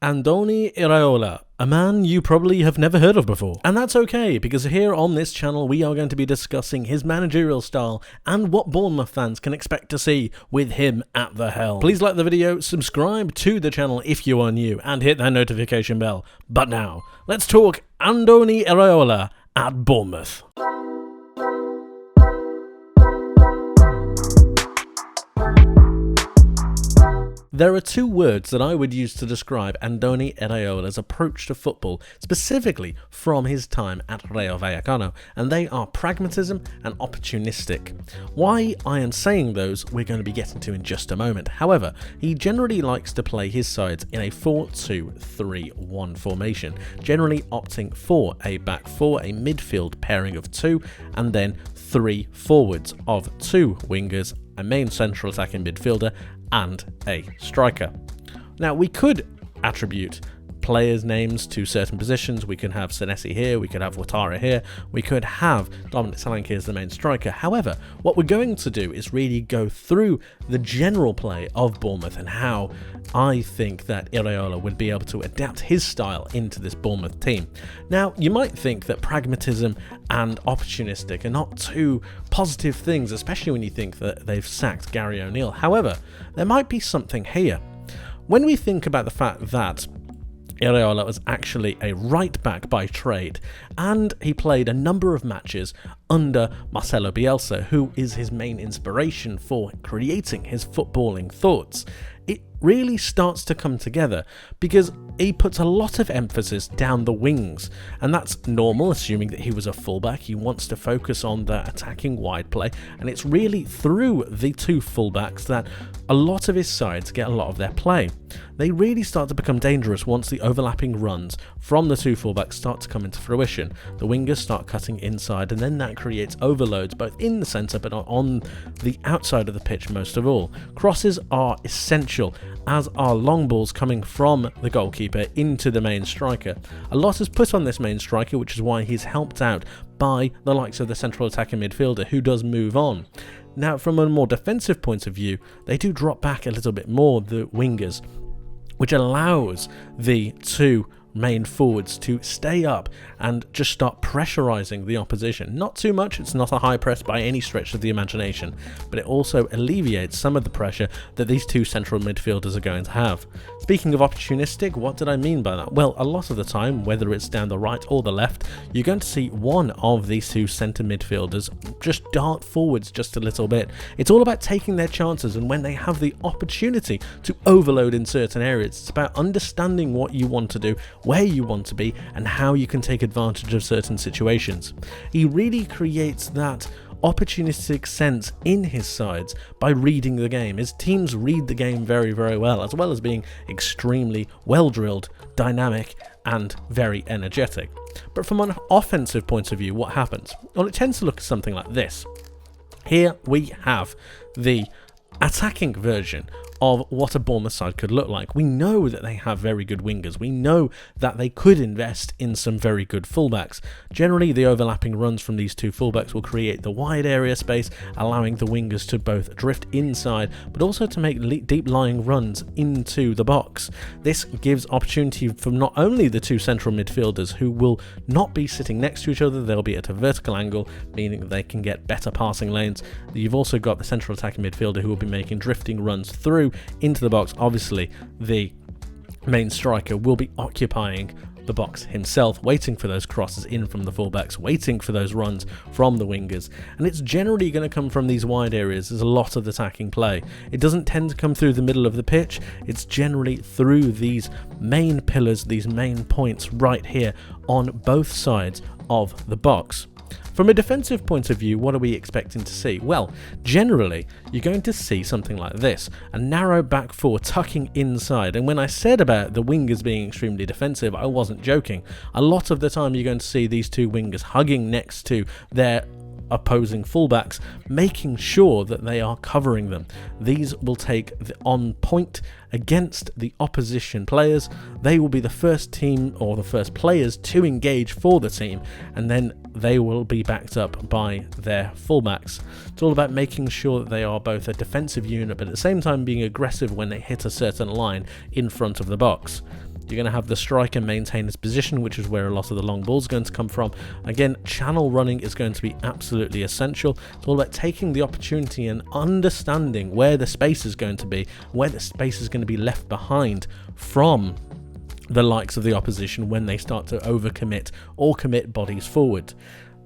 Andoni Iraola, a man you probably have never heard of before. And that's okay, because here on this channel we are going to be discussing his managerial style and what Bournemouth fans can expect to see with him at the helm. Please like the video, subscribe to the channel if you are new, and hit that notification bell. But now, let's talk Andoni Iraola at Bournemouth. There are two words that I would use to describe Andoni Iraola's approach to football, specifically from his time at Rayo Vallecano, and they are pragmatism and opportunistic. Why I am saying those we're going to be getting to in just a moment. However, he generally likes to play his sides in a 4-2-3-1 formation, generally opting for a back four, a midfield pairing of two, and then three forwards of two wingers, a main central attacking midfielder, and a striker. Now, we could attribute players' names to certain positions. We could have Senesi here, we could have Ouattara here, we could have Dominic Solanke as the main striker. However, what we're going to do is really go through the general play of Bournemouth and how I think that Iraola would be able to adapt his style into this Bournemouth team. Now, you might think that pragmatism and opportunistic are not two positive things, especially when you think that they've sacked Gary O'Neill. However, there might be something here. When we think about the fact that Iraola was actually a right back by trade, and he played a number of matches under Marcelo Bielsa, who is his main inspiration for creating his footballing thoughts, it really starts to come together because he puts a lot of emphasis down the wings, and that's normal, assuming that he was a fullback. He wants to focus on the attacking wide play, and it's really through the two fullbacks that a lot of his sides get a lot of their play. They really start to become dangerous once the overlapping runs from the two fullbacks start to come into fruition. The wingers start cutting inside, and then that creates overloads both in the centre but on the outside of the pitch most of all. Crosses are essential, as are long balls coming from the goalkeeper into the main striker. A lot is put on this main striker, which is why he's helped out by the likes of the central attacking midfielder, who does move on. Now, from a more defensive point of view, they do drop back a little bit more, the wingers, which allows the two main forwards to stay up and just start pressurizing the opposition. Not too much, it's not a high press by any stretch of the imagination, but it also alleviates some of the pressure that these two central midfielders are going to have. Speaking of opportunistic, what did I mean by that? Well, a lot of the time, whether it's down the right or the left, you're going to see one of these two centre midfielders just dart forwards just a little bit. It's all about taking their chances, and when they have the opportunity to overload in certain areas, it's about understanding what you want to do, where you want to be, and how you can take advantage of certain situations. He really creates that opportunistic sense in his sides by reading the game. His teams read the game very, very well as being extremely well drilled, dynamic, and very energetic. But from an offensive point of view, what happens? Well, it tends to look something like this. Here we have the attacking version of what a Bournemouth side could look like. We know that they have very good wingers. We know that they could invest in some very good fullbacks. Generally, the overlapping runs from these two fullbacks will create the wide area space, allowing the wingers to both drift inside, but also to make deep lying runs into the box. This gives opportunity for not only the two central midfielders, who will not be sitting next to each other, they'll be at a vertical angle, meaning they can get better passing lanes. You've also got the central attacking midfielder who will be making drifting runs through into the box. Obviously, the main striker will be occupying the box himself, waiting for those crosses in from the fullbacks, waiting for those runs from the wingers, and it's generally going to come from these wide areas. There's a lot of attacking play. It doesn't tend to come through the middle of the pitch. It's generally through these main pillars, these main points right here on both sides of the box. From a defensive point of view, what are we expecting to see? Well, generally, you're going to see something like this, a narrow back four tucking inside. And when I said about the wingers being extremely defensive, I wasn't joking. A lot of the time, you're going to see these two wingers hugging next to their opposing fullbacks, making sure that they are covering them. These will take on point against the opposition players. They will be the first team or the first players to engage for the team, and then they will be backed up by their fullbacks. It's all about making sure that they are both a defensive unit, but at the same time being aggressive when they hit a certain line in front of the box. You're going to have the striker maintain his position, which is where a lot of the long balls are going to come from. Again, channel running is going to be absolutely essential. It's all about taking the opportunity and understanding where the space is going to be, where the space is going to be left behind from the likes of the opposition when they start to overcommit or commit bodies forward.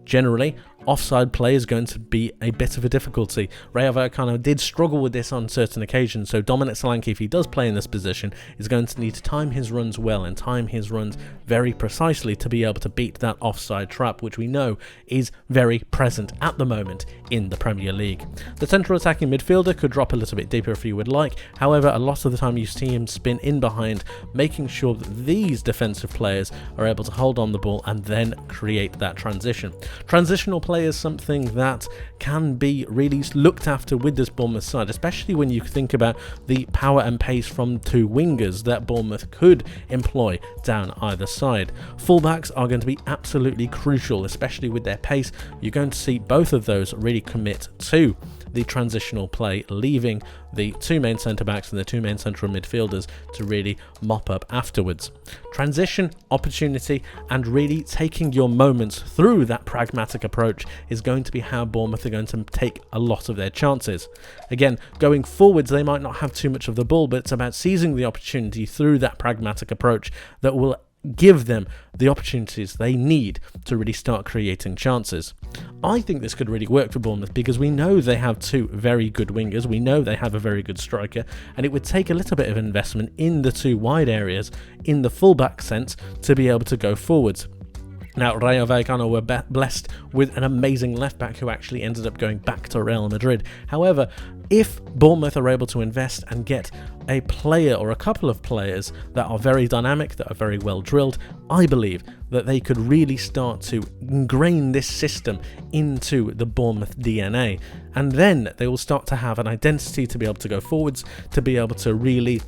Generally, offside play is going to be a bit of a difficulty. Rayo Vallecano did struggle with this on certain occasions, so Dominic Solanke, if he does play in this position, is going to need to time his runs well and time his runs very precisely to be able to beat that offside trap, which we know is very present at the moment in the Premier League. The central attacking midfielder could drop a little bit deeper if you would like. However, a lot of the time you see him spin in behind, making sure that these defensive players are able to hold on the ball and then create that transition. Transitional play is something that can be really looked after with this Bournemouth side, especially when you think about the power and pace from two wingers that Bournemouth could employ down either side. Fullbacks are going to be absolutely crucial, especially with their pace. You're going to see both of those really commit to the transitional play, leaving the two main centre-backs and the two main central midfielders to really mop up afterwards. Transition, opportunity, and really taking your moments through that pragmatic approach is going to be how Bournemouth are going to take a lot of their chances. Again, going forwards, they might not have too much of the ball, but it's about seizing the opportunity through that pragmatic approach that will give them the opportunities they need to really start creating chances. I think this could really work for Bournemouth because we know they have two very good wingers, we know they have a very good striker, and it would take a little bit of investment in the two wide areas in the fullback sense to be able to go forwards. Now, Rayo Vallecano were blessed with an amazing left-back who actually ended up going back to Real Madrid. However, if Bournemouth are able to invest and get a player or a couple of players that are very dynamic, that are very well drilled, I believe that they could really start to ingrain this system into the Bournemouth DNA. And then they will start to have an identity to be able to go forwards, to be able to really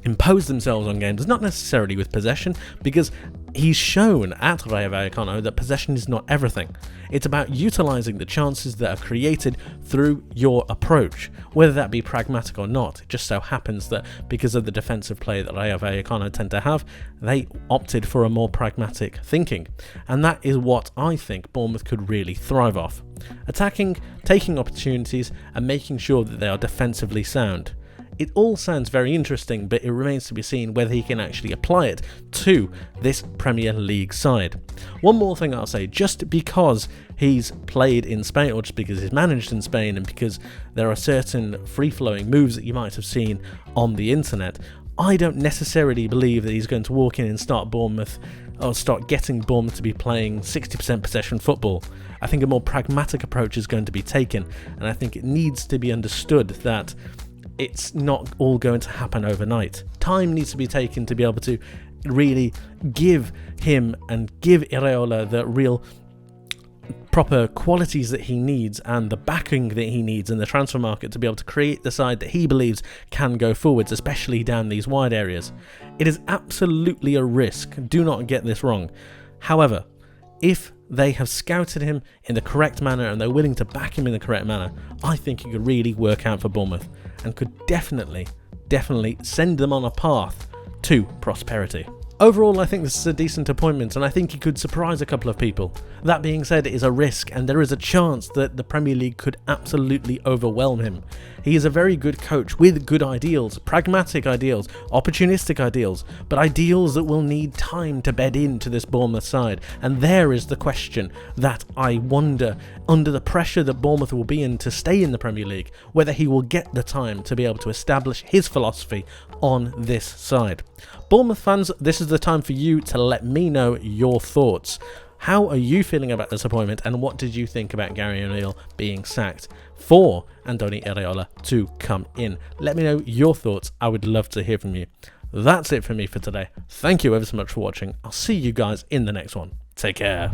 impose themselves on games, not necessarily with possession, because he's shown at Rayo Vallecano that possession is not everything. It's about utilising the chances that are created through your approach, whether that be pragmatic or not. It just so happens that because of the defensive play that Rayo Vallecano tend to have, they opted for a more pragmatic thinking, and that is what I think Bournemouth could really thrive off. Attacking, taking opportunities, and making sure that they are defensively sound. It all sounds very interesting, but it remains to be seen whether he can actually apply it to this Premier League side. One more thing I'll say, just because he's played in Spain, or just because he's managed in Spain, and because there are certain free-flowing moves that you might have seen on the internet, I don't necessarily believe that he's going to walk in and start getting Bournemouth to be playing 60% possession football. I think a more pragmatic approach is going to be taken, and I think it needs to be understood that it's not all going to happen overnight. Time needs to be taken to be able to really give him and give Iraola the real proper qualities that he needs and the backing that he needs in the transfer market to be able to create the side that he believes can go forwards, especially down these wide areas. It is absolutely a risk, do not get this wrong. However, if they have scouted him in the correct manner and they're willing to back him in the correct manner, I think it could really work out for Bournemouth and could definitely send them on a path to prosperity. Overall, I think this is a decent appointment, and I think he could surprise a couple of people. That being said, it is a risk, and there is a chance that the Premier League could absolutely overwhelm him. He is a very good coach with good ideals, pragmatic ideals, opportunistic ideals, but ideals that will need time to bed into this Bournemouth side. And there is the question that I wonder, under the pressure that Bournemouth will be in to stay in the Premier League, whether he will get the time to be able to establish his philosophy on this side. Bournemouth fans, this is the time for you to let me know your thoughts. How are you feeling about this appointment, and what did you think about Gary O'Neill being sacked for Andoni Iraola to come in? Let me know your thoughts. I would love to hear from you. That's it for me for today. Thank you ever so much for watching. I'll see you guys in the next one. Take care.